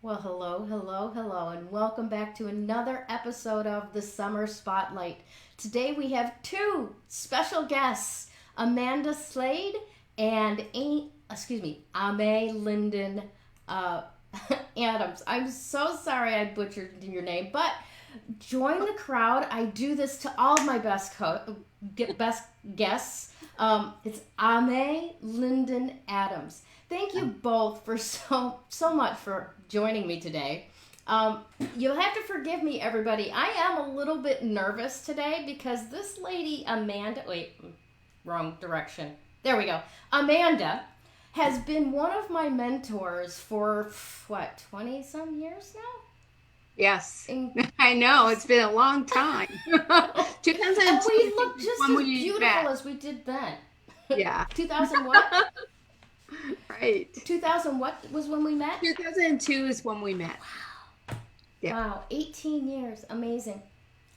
Well, hello, hello, hello, and welcome back to another episode of the Summer Spotlight. Today we have two special guests, Amanda Slade and Ame Linden uh, Adams. I'm so sorry I butchered your name, but join the crowd. I do this to all of my best guests. It's Ame Linden Adams. Thank you both for so much for joining me today. You'll have to forgive me, everybody. I am a little bit nervous today because this lady, Amanda, wait, wrong direction. There we go. Amanda has been one of my mentors for what, 20 some years now? Yes, In, I know. It's been a long time. and we 2002 look is just when as we beautiful met. as we did then. Yeah, 2000 what? right. 2000 what was when we met? 2002 is when we met. Yeah, Wow, 18 years. Amazing.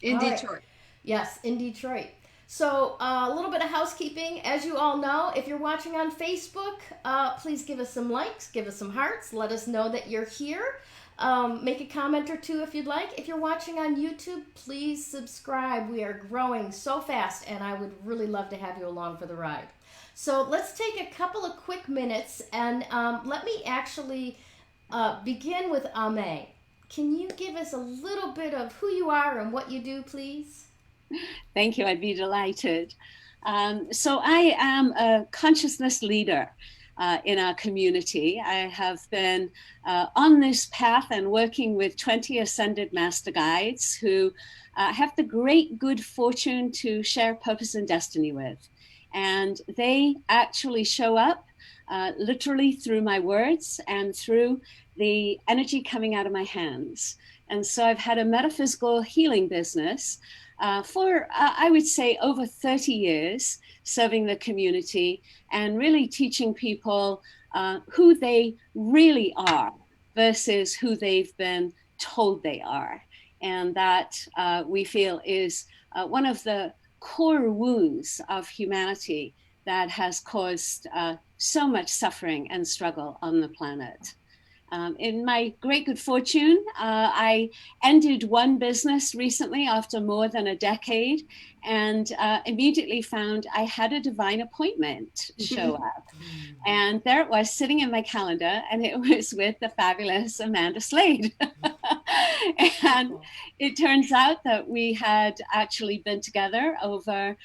in All right. Detroit. Yes, in Detroit. So, a little bit of housekeeping. As you all know, if you're watching on Facebook, please give us some likes, give us some hearts, let us know that you're here. Make a comment or two if you'd like. If you're watching on YouTube, please subscribe. We are growing so fast, and I would really love to have you along for the ride. So, let's take a couple of quick minutes and let me actually begin with Ame. Can you give us a little bit of who you are and what you do, please? Thank you. I'd be delighted. So I am a consciousness leader in our community. I have been on this path and working with 20 ascended master guides who have the great good fortune to share purpose and destiny with. And they actually show up literally through my words and through the energy coming out of my hands. And so I've had a metaphysical healing business for, I would say, over 30 years, serving the community and really teaching people who they really are versus who they've been told they are. And that we feel is one of the core wounds of humanity that has caused so much suffering and struggle on the planet. In my great good fortune, I ended one business recently after more than a decade and immediately found I had a divine appointment show up. And there it was sitting in my calendar, and it was with the fabulous Amanda Slade. And it turns out that we had actually been together over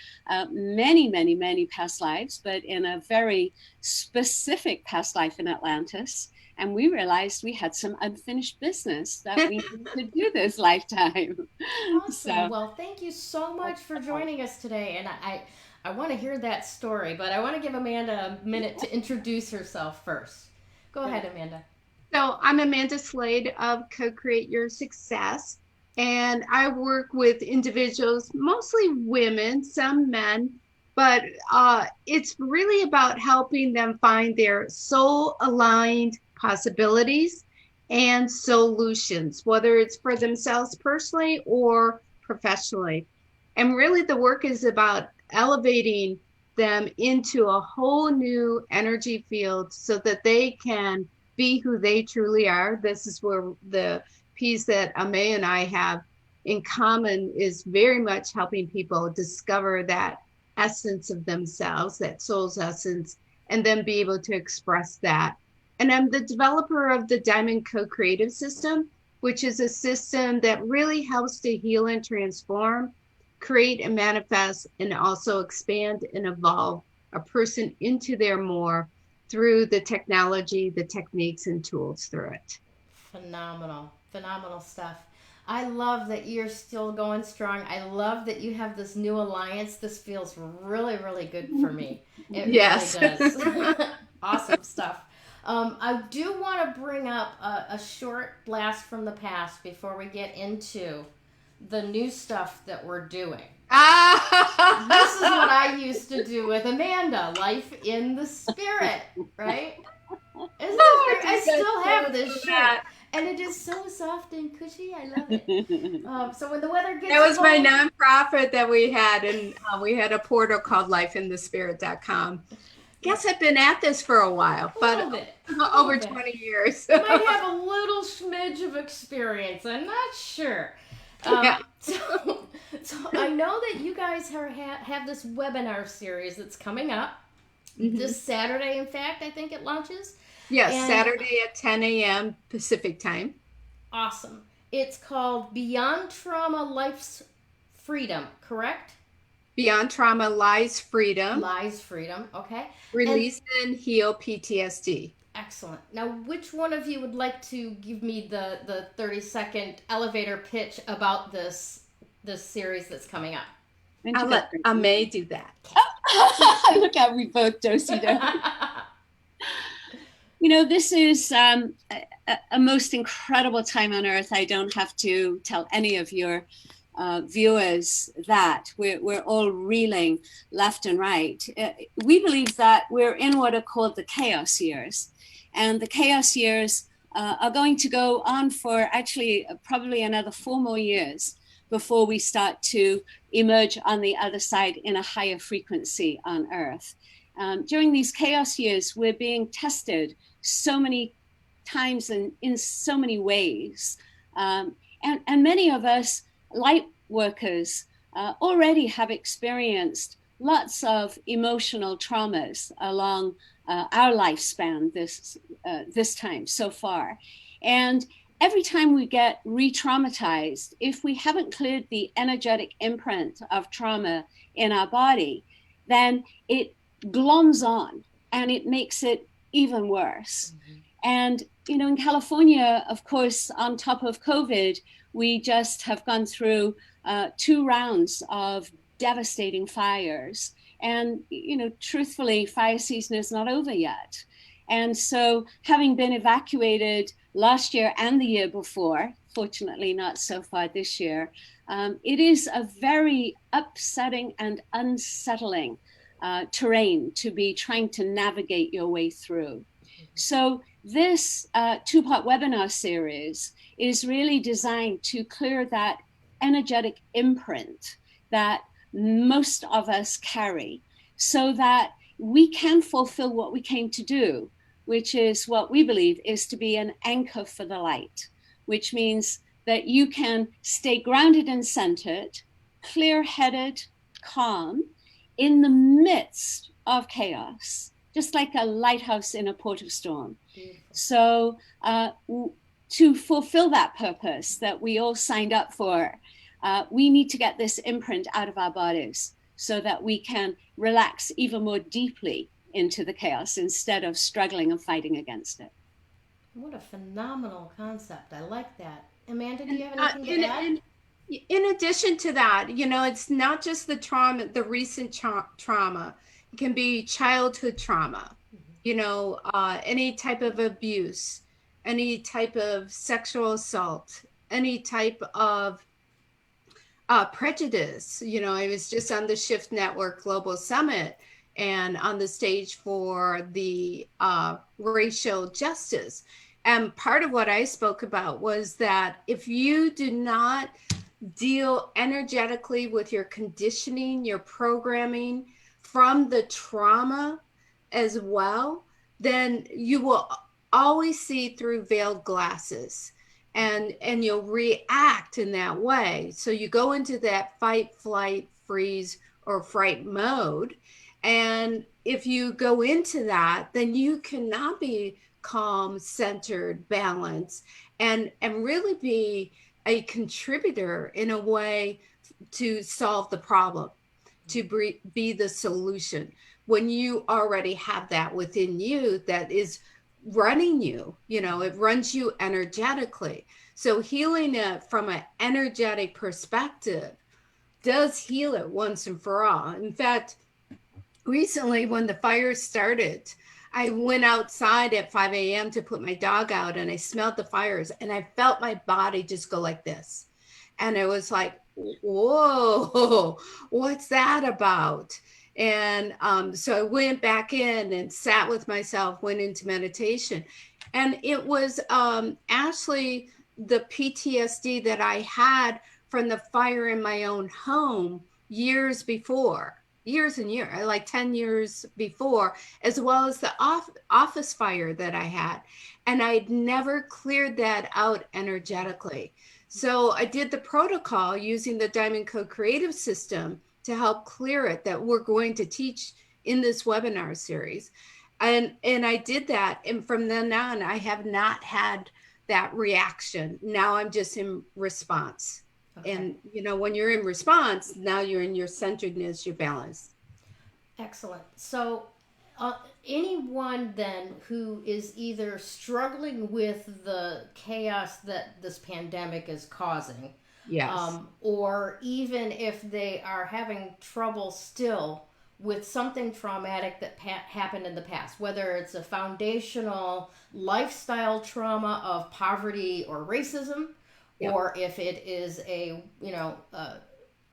many past lives, but in a very specific past life in Atlantis. And we realized we had some unfinished business that we needed to do this lifetime. Awesome. So, Well, thank you so much for joining us today. And I want to hear that story, but I want to give Amanda a minute to introduce herself first. Go ahead, Amanda. So I'm Amanda Slade of Co-Create Your Success, and I work with individuals, mostly women, some men, but it's really about helping them find their soul-aligned possibilities and solutions, whether it's for themselves personally or professionally. And really, the work is about elevating them into a whole new energy field so that they can be who they truly are. This is where the piece that Ame and I have in common is very much helping people discover that essence of themselves, that soul's essence, and then be able to express that. And I'm the developer of the Diamond Co-Creative System, which is a system that really helps to heal and transform, create and manifest, and also expand and evolve a person into their more through the technology, the techniques, and tools through it. Phenomenal. Phenomenal stuff. I love that you're still going strong. I love that you have this new alliance. This feels really good for me. It really Yes. does. Awesome stuff. I do want to bring up a short blast from the past before we get into the new stuff that we're doing. This is what I used to do with Amanda, Life in the Spirit, right? Isn't it great? I still have this shirt, and it is so soft and cushy. I love it. So when the weather gets That was my cold, nonprofit that we had, and we had a portal called lifeinthespirit.com. guess I've been at this for a while, A but little bit. over Little bit. 20 years. Might have a little smidge of experience. I'm not sure. Yeah. So I know that you guys have this webinar series that's coming up this Saturday. In fact, I think it launches. Yes, And- Saturday at 10 a.m. Pacific time. Awesome. It's called Beyond Trauma, Life's Freedom, correct? Beyond Trauma Lies Freedom. Lies Freedom, okay. Release and Heal PTSD. Excellent. Now, which one of you would like to give me the 30-second elevator pitch about this series that's coming up? I'll let May do that. Look how we both do. You know, this is a most incredible time on earth. I don't have to tell any of your viewers that we're all reeling left and right. We believe that we're in what are called the chaos years, and the chaos years are going to go on for actually probably another 4 more years before we start to emerge on the other side in a higher frequency on earth. During these chaos years, we're being tested so many times and in so many ways. And many of us, light workers, already have experienced lots of emotional traumas along our lifespan this time so far. And every time we get re-traumatized, if we haven't cleared the energetic imprint of trauma in our body, then it gloms on and it makes it even worse. And, you know, in California, of course, on top of COVID, we just have gone through 2 rounds of devastating fires. And, you know, truthfully, fire season is not over yet. And so having been evacuated last year and the year before, fortunately not so far this year, it is a very upsetting and unsettling terrain to be trying to navigate your way through. So this 2-part webinar series is really designed to clear that energetic imprint that most of us carry so that we can fulfill what we came to do, which is what we believe is to be an anchor for the light, which means that you can stay grounded and centered, clear-headed, calm, in the midst of chaos, just like a lighthouse in a port of storm. So to fulfill that purpose that we all signed up for, we need to get this imprint out of our bodies so that we can relax even more deeply into the chaos instead of struggling and fighting against it. What a phenomenal concept. I like that. Amanda, do you have anything to add? In addition to that, you know, it's not just the trauma, the recent trauma. It can be childhood trauma, you know, any type of abuse, any type of sexual assault, any type of prejudice. You know, I was just on the Shift Network Global Summit and on the stage for the racial justice. And part of what I spoke about was that if you do not deal energetically with your conditioning, your programming from the trauma as well, then you will always see through veiled glasses and you'll react in that way. So you go into that fight, flight, freeze, or fright mode. And if you go into that, then you cannot be calm, centered, balanced, and really be a contributor in a way to solve the problem, to be the solution. When you already have that within you that is running you, you know, it runs you energetically. So healing it from an energetic perspective does heal it once and for all. In fact, recently when the fire started, I went outside at 5 a.m. to put my dog out and I smelled the fires and I felt my body just go like this. And it was like, whoa, what's that about? And so I went back in and sat with myself, went into meditation. And it was actually the PTSD that I had from the fire in my own home years before. years and years, like 10 years before, as well as the office fire that I had. And I'd never cleared that out energetically. So I did the protocol using the Diamond Co-Creative System to help clear it, that we're going to teach in this webinar series. And I did that. And from then on, I have not had that reaction. Now I'm just in response. Okay. And, you know, when you're in response, now you're in your centeredness, your balance. Excellent. So anyone then who is either struggling with the chaos that this pandemic is causing, yes, or even if they are having trouble still with something traumatic that happened in the past, whether it's a foundational lifestyle trauma of poverty or racism, yep, or if it is a, you know,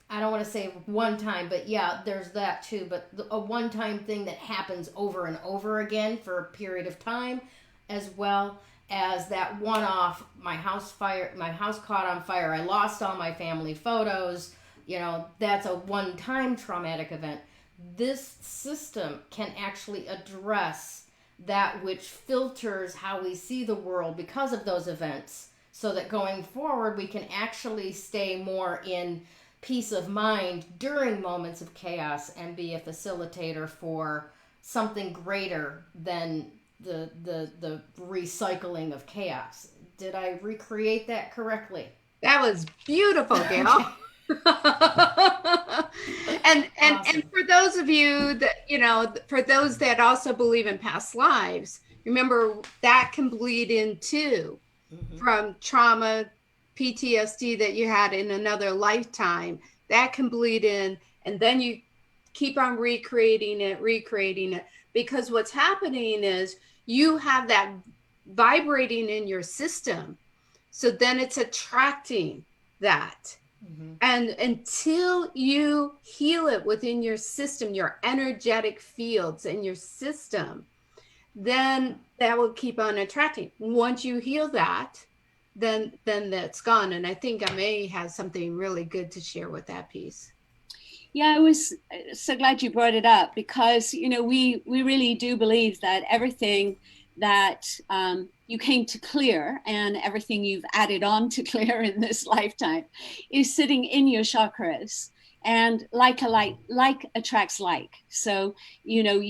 I don't want to say one time, but yeah, there's that too, but a one-time thing that happens over and over again for a period of time, as well as that one-off, my house caught on fire, I lost all my family photos, you know, that's a one-time traumatic event. This system can actually address that which filters how we see the world because of those events, so that going forward we can actually stay more in peace of mind during moments of chaos and be a facilitator for something greater than the recycling of chaos. Did I recreate that correctly? That was beautiful, Gail. and awesome. And for those of you that, you know, for those that also believe in past lives, remember that can bleed in too, mm-hmm, from trauma, PTSD that you had in another lifetime. That can bleed in, and then you keep on recreating it, because what's happening is you have that vibrating in your system, so then it's attracting that. Mm-hmm. And until you heal it within your system, your energetic fields in your system, then that will keep on attracting. Once you heal that, then that's gone. And I think I may have something really good to share with that piece. Yeah, I was so glad you brought it up, because, you know, we really do believe that everything that you came to clear and everything you've added on to clear in this lifetime is sitting in your chakras, and like attracts like. So, you know,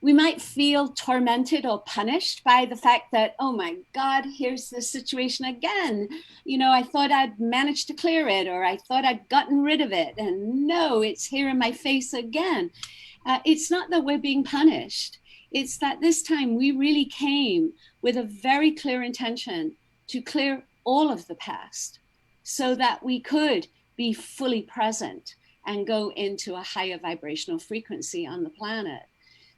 we might feel tormented or punished by the fact that, oh my God, here's this situation again. You know, I thought I'd managed to clear it, or I thought I'd gotten rid of it, and no, it's here in my face again. It's not that we're being punished. It's that this time we really came with a very clear intention to clear all of the past, so that we could be fully present and go into a higher vibrational frequency on the planet.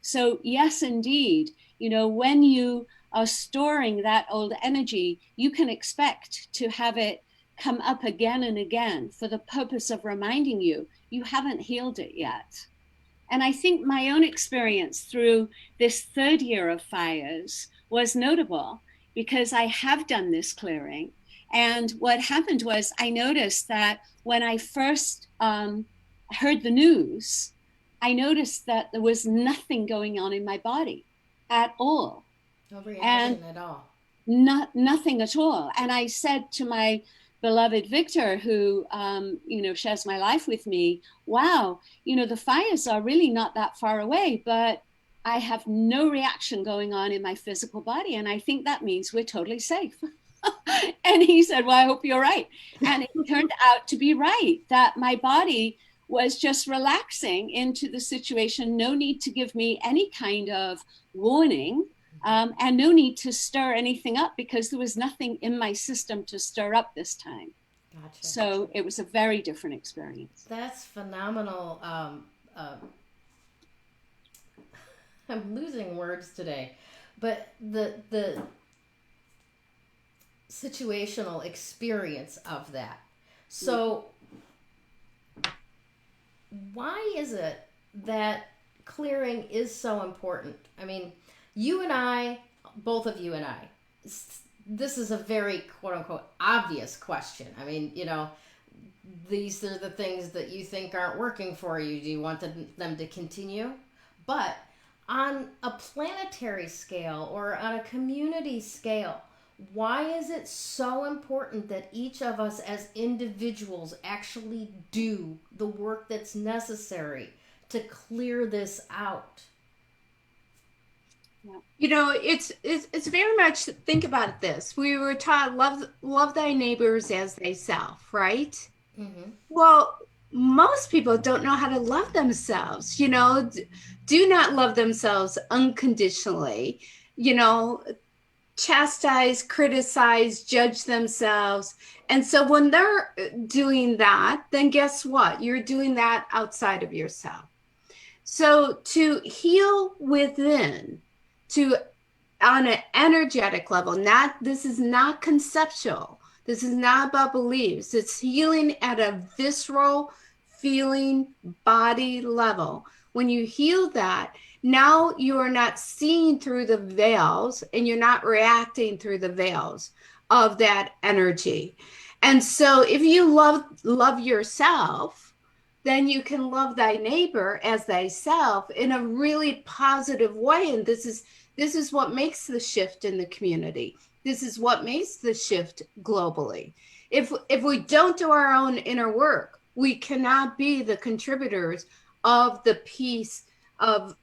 So yes, indeed, you know, when you are storing that old energy, you can expect to have it come up again and again for the purpose of reminding you haven't healed it yet. And I think my own experience through this third year of fires was notable, because I have done this clearing. And what happened was I noticed that when I first heard the news, I noticed that there was nothing going on in my body at all. No reaction at all. Nothing at all. And I said to my beloved Victor, who, you know, shares my life with me, wow, you know, the fires are really not that far away, but I have no reaction going on in my physical body. And I think that means we're totally safe. And he said, well, I hope you're right. And it turned out to be right, that my body was just relaxing into the situation. No need to give me any kind of warning, and no need to stir anything up, because there was nothing in my system to stir up this time. Gotcha. So it was a very different experience. That's phenomenal. I'm losing words today, but the situational experience of that. So why is it that clearing is so important? I mean, you and I, both of you and I, this is a very quote unquote obvious question. I mean, you know, these are the things that you think aren't working for you. Do you want them to continue? But on a planetary scale or on a community scale, why is it so important that each of us as individuals actually do the work that's necessary to clear this out? You know, it's very much, think about this. We were taught love thy neighbors as thyself, right? Mm-hmm. Well, most people don't know how to love themselves. You know, do not love themselves unconditionally. You know, chastise, criticize, judge themselves. And so when they're doing that, then guess what? You're doing that outside of yourself. So to heal within, to on an energetic level, this is not conceptual. This is not about beliefs. It's healing at a visceral feeling body level. When you heal that, now you are not seeing through the veils and you're not reacting through the veils of that energy. And so if you love yourself, then you can love thy neighbor as thyself in a really positive way. And this is what makes the shift in the community. This is what makes the shift globally. If we don't do our own inner work, we cannot be the contributors of the peace of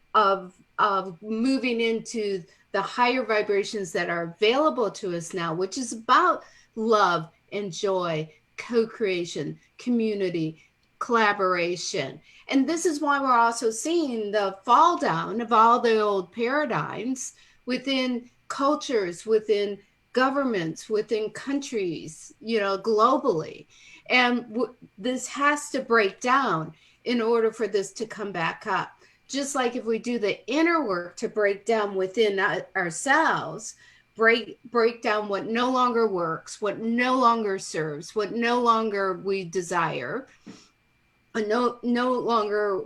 moving into the higher vibrations that are available to us now, which is about love and joy, co-creation, community, collaboration. And this is why we're also seeing the fall down of all the old paradigms within cultures, within governments, within countries, you know, globally. And this has to break down in order for this to come back up. Just like if we do the inner work to break down within ourselves, break down what no longer works, what no longer serves, what no longer we desire, no longer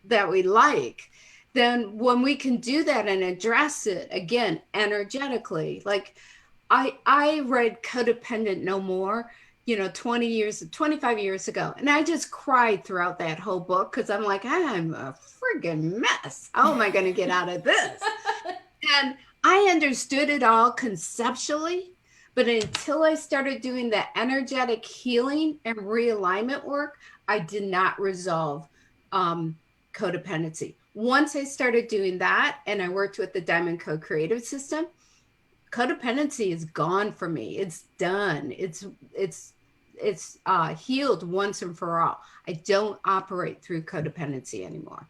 that we like, then when we can do that and address it again energetically, like I read Codependent No More, you know, 25 years ago, and I just cried throughout that whole book because I'm like, I'm a friggin' mess. How am I going to get out of this? And I understood it all conceptually, but until I started doing the energetic healing and realignment work, I did not resolve codependency. Once I started doing that and I worked with the Diamond Co-Creative System, codependency is gone for me. It's done. It's healed once and for all. I don't operate through codependency anymore.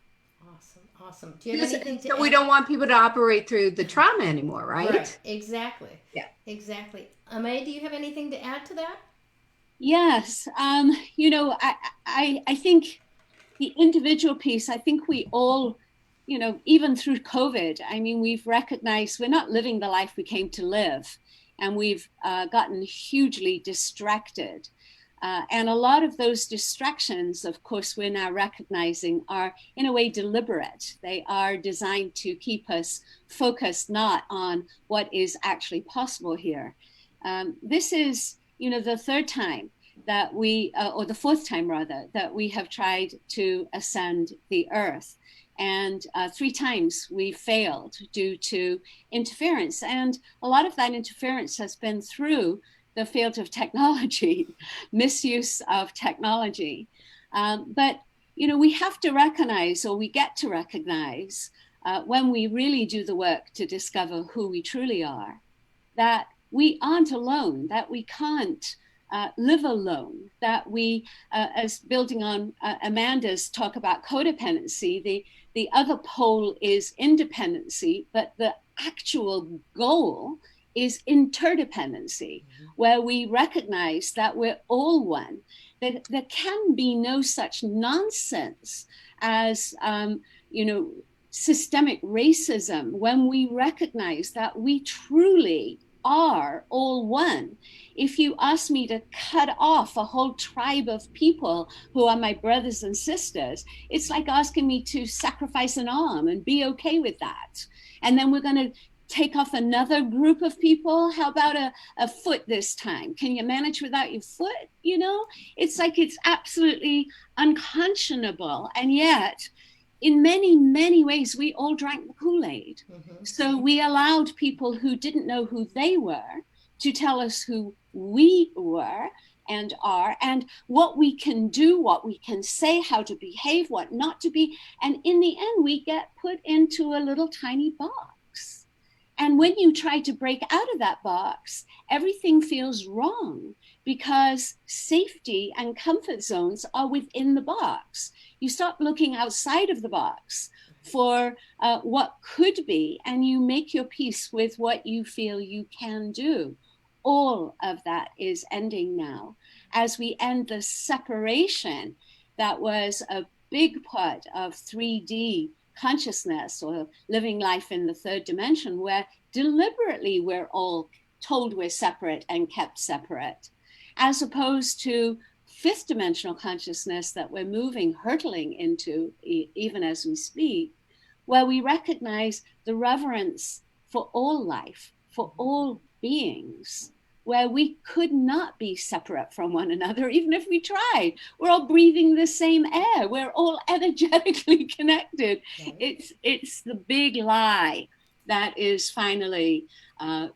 Awesome. Do you have anything to add? We don't want people to operate through the trauma anymore, right? Right. Exactly. Yeah. Exactly. Amay, do you have anything to add to that? Yes. You know, I think the individual piece, I think we all, you know, even through COVID, I mean, we've recognized we're not living the life we came to live, and we've gotten hugely distracted. And a lot of those distractions, of course, we're now recognizing are in a way deliberate. They are designed to keep us focused not on what is actually possible here. This is, you know, the third time that we, or the fourth time rather, that we have tried to ascend the earth. And 3 times we failed due to interference. And a lot of that interference has been through the field of technology, misuse of technology. But, you know, we have to recognize, or we get to recognize when we really do the work to discover who we truly are, that we aren't alone, that we can't live alone, that we, as building on Amanda's talk about codependency, the other pole is independency, but the actual goal is interdependency, where we recognize that we're all one. That there can be no such nonsense as, you know, systemic racism when we recognize that we truly are all one. If you ask me to cut off a whole tribe of people who are my brothers and sisters, it's like asking me to sacrifice an arm and be okay with that. And then we're going to take off another group of people? How about a foot this time? Can you manage without your foot? You know, it's like it's absolutely unconscionable. And yet, in many, many ways, we all drank the Kool-Aid. Mm-hmm. So we allowed people who didn't know who they were to tell us who we were and are, and what we can do, what we can say, how to behave, what not to be. And in the end, we get put into a little tiny box. And when you try to break out of that box, everything feels wrong because safety and comfort zones are within the box. You stop looking outside of the box for what could be, and you make your peace with what you feel you can do. All of that is ending now as we end the separation that was a big part of 3D consciousness or living life in the third dimension, where deliberately we're all told we're separate and kept separate, as opposed to fifth dimensional consciousness that we're moving, hurtling into even as we speak, where we recognize the reverence for all life, for all beings, where we could not be separate from one another, even if we tried. We're all breathing the same air. We're all energetically connected. Right. It's the big lie that is finally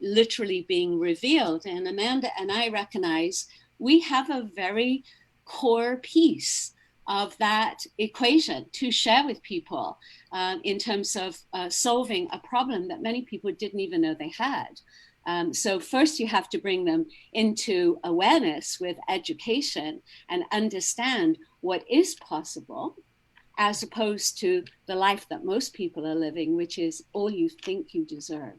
literally being revealed. And Amanda and I recognize we have a very core piece of that equation to share with people in terms of solving a problem that many people didn't even know they had. So first you have to bring them into awareness with education and understand what is possible, as opposed to the life that most people are living, which is all you think you deserve.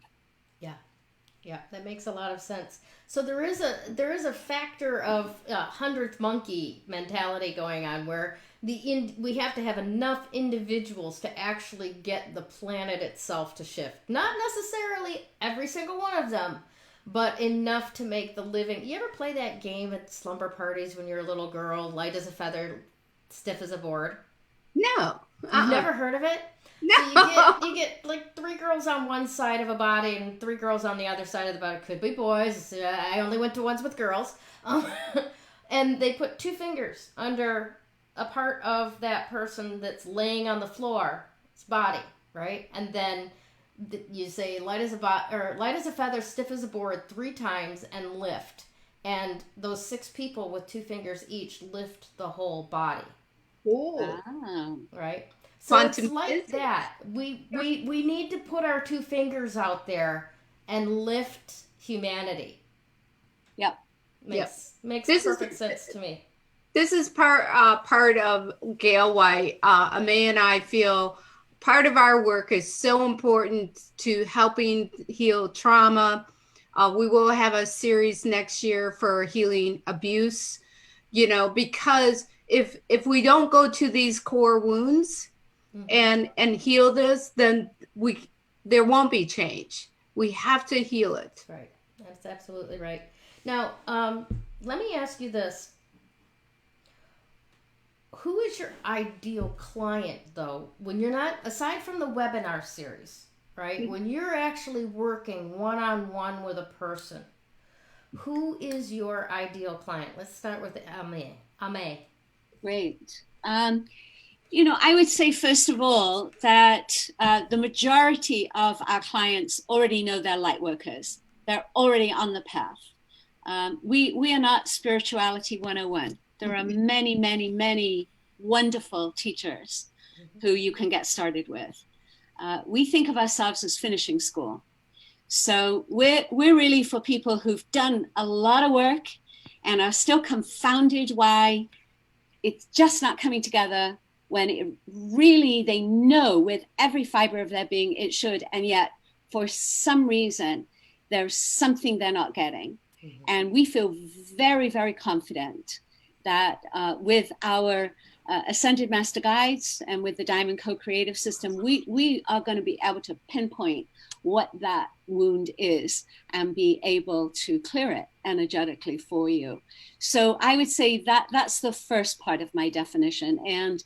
Yeah, that makes a lot of sense. So there is a factor of 100th monkey mentality going on, where we have to have enough individuals to actually get the planet itself to shift. Not necessarily every single one of them, but enough to make the living. You ever play that game at slumber parties when you're a little girl, light as a feather, stiff as a board? No. You've never heard of it? No. So you get like 3 girls on one side of a body and 3 girls on the other side of the body. Could be boys. I only went to ones with girls. And they put 2 fingers under a part of that person that's laying on the floor's body, right? And then you say light as a feather, stiff as a board 3 times and lift. And those 6 people with 2 fingers each lift the whole body. Oh. Right? So it's like that. We need to put our 2 fingers out there and lift humanity. Yep. Makes perfect sense to me. This is part of Gail White. Amay and I feel part of our work is so important to helping heal trauma. We will have a series next year for healing abuse, because if we don't go to these core wounds, mm-hmm. and heal this, then there won't be change. We have to heal it. Right. That's absolutely right. Now, let me ask you this. Who is your ideal client, though, when you're not, aside from the webinar series, right? Mm-hmm. When you're actually working one-on-one with a person, who is your ideal client? Let's start with Amay. Great. I would say, first of all, that the majority of our clients already know they're light workers. They're already on the path. We are not Spirituality 101. There are many, many, many wonderful teachers who you can get started with. We think of ourselves as finishing school. So we're really for people who've done a lot of work and are still confounded why it's just not coming together, when they know with every fiber of their being it should, and yet for some reason there's something they're not getting. Mm-hmm. And we feel very, very confident that with our Ascended Master Guides and with the Diamond Co-Creative System, we are going to be able to pinpoint what that wound is and be able to clear it energetically for you. So I would say that that's the first part of my definition. And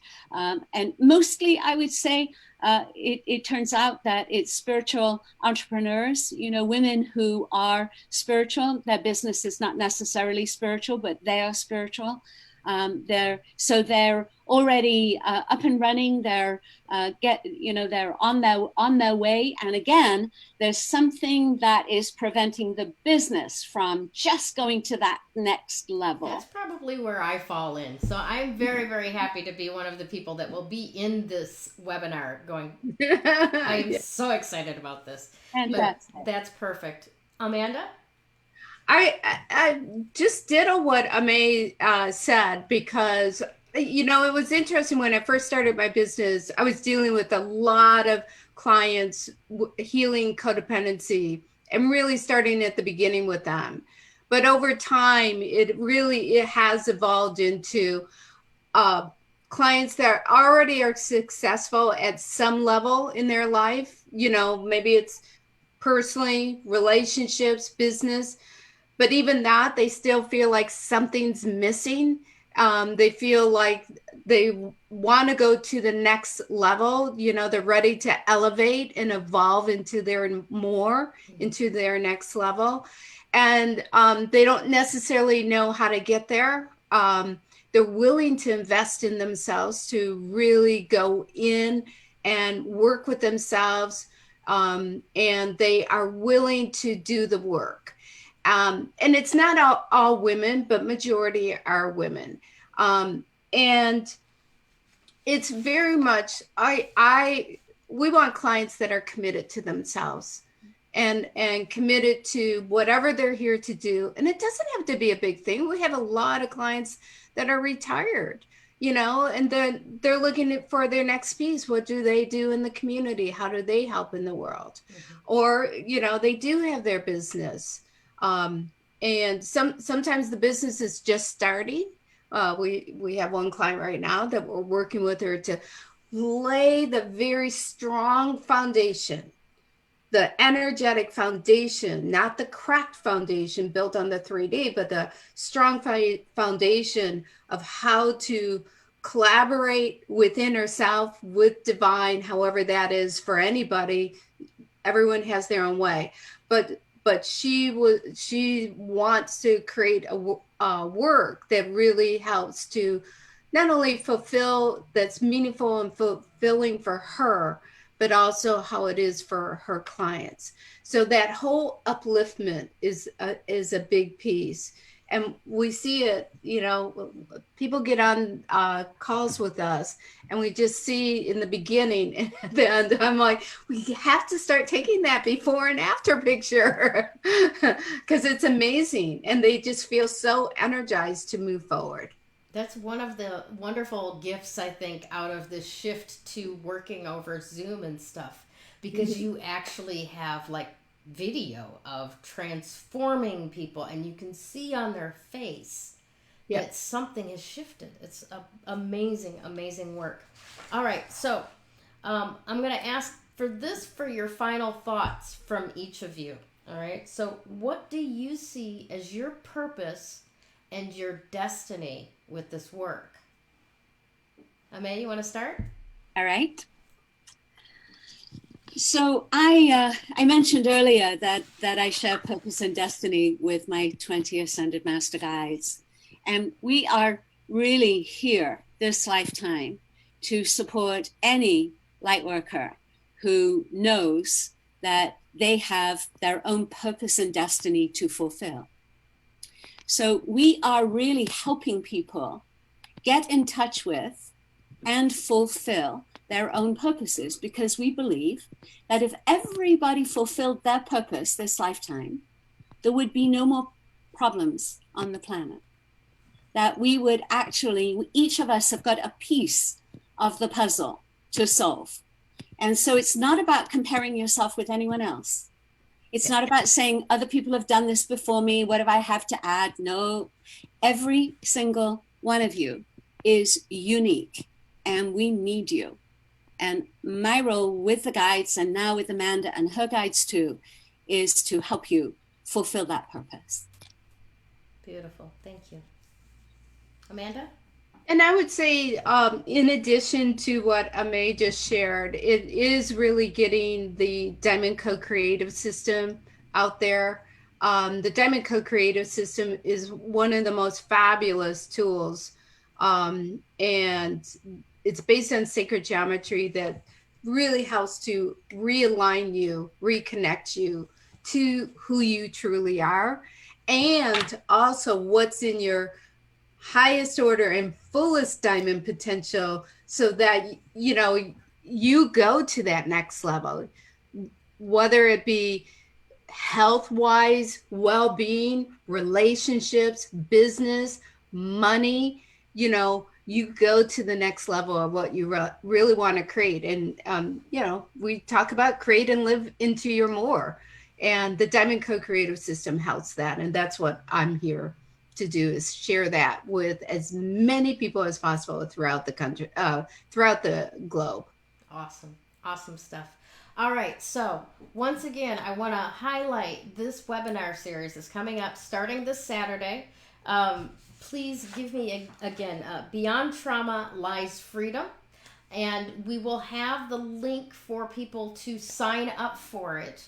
mostly I would say it turns out that it's spiritual entrepreneurs, women who are spiritual. Their business is not necessarily spiritual, but they are spiritual. They're already up and running. They're they're on their way. And again, there's something that is preventing the business from just going to that next level. That's probably where I fall in. So I'm very, very happy to be one of the people that will be in this webinar going. I am so excited about this. That's perfect. Amanda? I just ditto what Ame said, because it was interesting when I first started my business. I was dealing with a lot of clients healing codependency and really starting at the beginning with them. But over time, it has evolved into clients that already are successful at some level in their life. Maybe it's personally, relationships, business. But even that, they still feel like something's missing. They feel like they want to go to the next level. They're ready to elevate and evolve into their next level. And they don't necessarily know how to get there. They're willing to invest in themselves, to really go in and work with themselves. And they are willing to do the work. And it's not all women, but majority are women. And it's very much, we want clients that are committed to themselves and committed to whatever they're here to do. And it doesn't have to be a big thing. We have a lot of clients that are retired, and they're looking for their next piece. What do they do in the community? How do they help in the world? Mm-hmm. Or, they do have their business. And sometimes the business is just starting. We have one client right now that we're working with her to lay the very strong foundation, the energetic foundation, not the cracked foundation built on the 3D, but the strong foundation of how to collaborate within herself with divine, however that is for anybody. Everyone has their own way, but she wants to create a work that really helps to not only that's meaningful and fulfilling for her, but also how it is for her clients. So that whole upliftment is a big piece. And we see it, people get on calls with us and we just see in the beginning and at the end, I'm like, we have to start taking that before and after picture because it's amazing. And they just feel so energized to move forward. That's one of the wonderful gifts, I think, out of this shift to working over Zoom and stuff, because mm-hmm. you actually have like video of transforming people and you can see on their face that something has shifted. It's amazing work. All right, so I'm going to ask for your final thoughts from each of you. All right, so what do you see as your purpose and your destiny with this work? Ame, you want to start? All right. So I mentioned earlier that I share purpose and destiny with my 20 Ascended Master Guides. And we are really here this lifetime to support any light worker who knows that they have their own purpose and destiny to fulfill. So we are really helping people get in touch with and fulfill their own purposes, because we believe that if everybody fulfilled their purpose this lifetime, there would be no more problems on the planet. That we would actually, each of us have got a piece of the puzzle to solve. And so it's not about comparing yourself with anyone else. It's not about saying other people have done this before me. What do I have to add? No, every single one of you is unique, and we need you. And my role with the guides, and now with Amanda and her guides too, is to help you fulfill that purpose. Beautiful. Thank you. Amanda? And I would say, in addition to what Ame just shared, it is really getting the Diamond Co-Creative System out there. The Diamond Co-Creative System is one of the most fabulous tools. And it's based on sacred geometry that really helps to realign you, reconnect you to who you truly are, and also what's in your highest order and fullest diamond potential, so that you go to that next level, whether it be health wise, well-being, relationships, business, money. You go to the next level of what you really want to create. And we talk about create and live into your more, and the Diamond Co-Creative System helps that. And that's what I'm here to do, is share that with as many people as possible throughout the country, throughout the globe. Awesome stuff. All right, so once again, I want to highlight this webinar series is coming up starting this Saturday. Please give me again, Beyond Trauma Lies Freedom, and we will have the link for people to sign up for it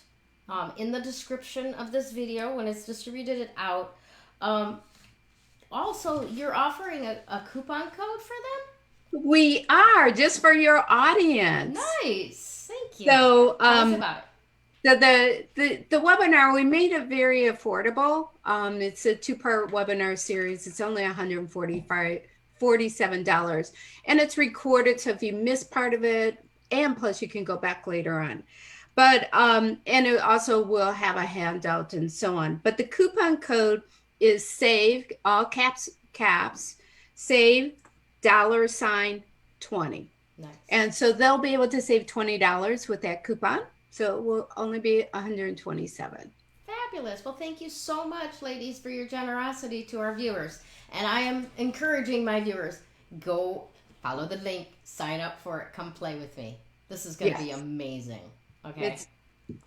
in the description of this video when it's distributed out. Also, you're offering a coupon code for them? We are, just for your audience. Nice. Thank you. So, tell us about it. The webinar, we made it very affordable. It's a 2-part webinar series. It's only $147, and it's recorded. So if you miss part of it, and plus you can go back later on. But and it also will have a handout and so on. But the coupon code is SAVE, all caps, SAVE $20. Nice. And so they'll be able to save $20 with that coupon. So it will only be $127. Fabulous. Well, thank you so much, ladies, for your generosity to our viewers. And I am encouraging my viewers, go follow the link, sign up for it, come play with me. This is going to be amazing. Okay. It's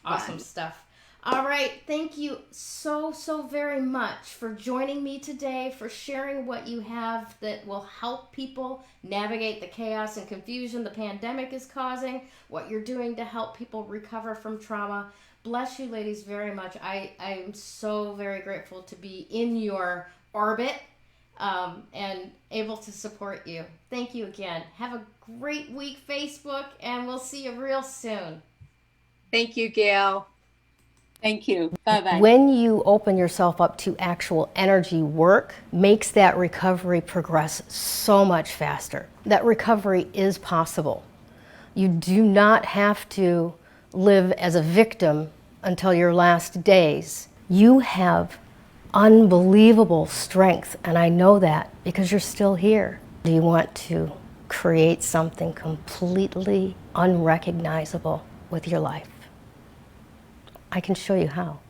awesome stuff. All right. Thank you so very much for joining me today, for sharing what you have that will help people navigate the chaos and confusion the pandemic is causing, what you're doing to help people recover from trauma. Bless you, ladies, very much. I am so very grateful to be in your orbit and able to support you. Thank you again. Have a great week, Facebook, and we'll see you real soon. Thank you, Gail. Thank you. Bye-bye. When you open yourself up to actual energy work, makes that recovery progress so much faster. That recovery is possible. You do not have to live as a victim until your last days. You have unbelievable strength, and I know that because you're still here. Do you want to create something completely unrecognizable with your life? I can show you how.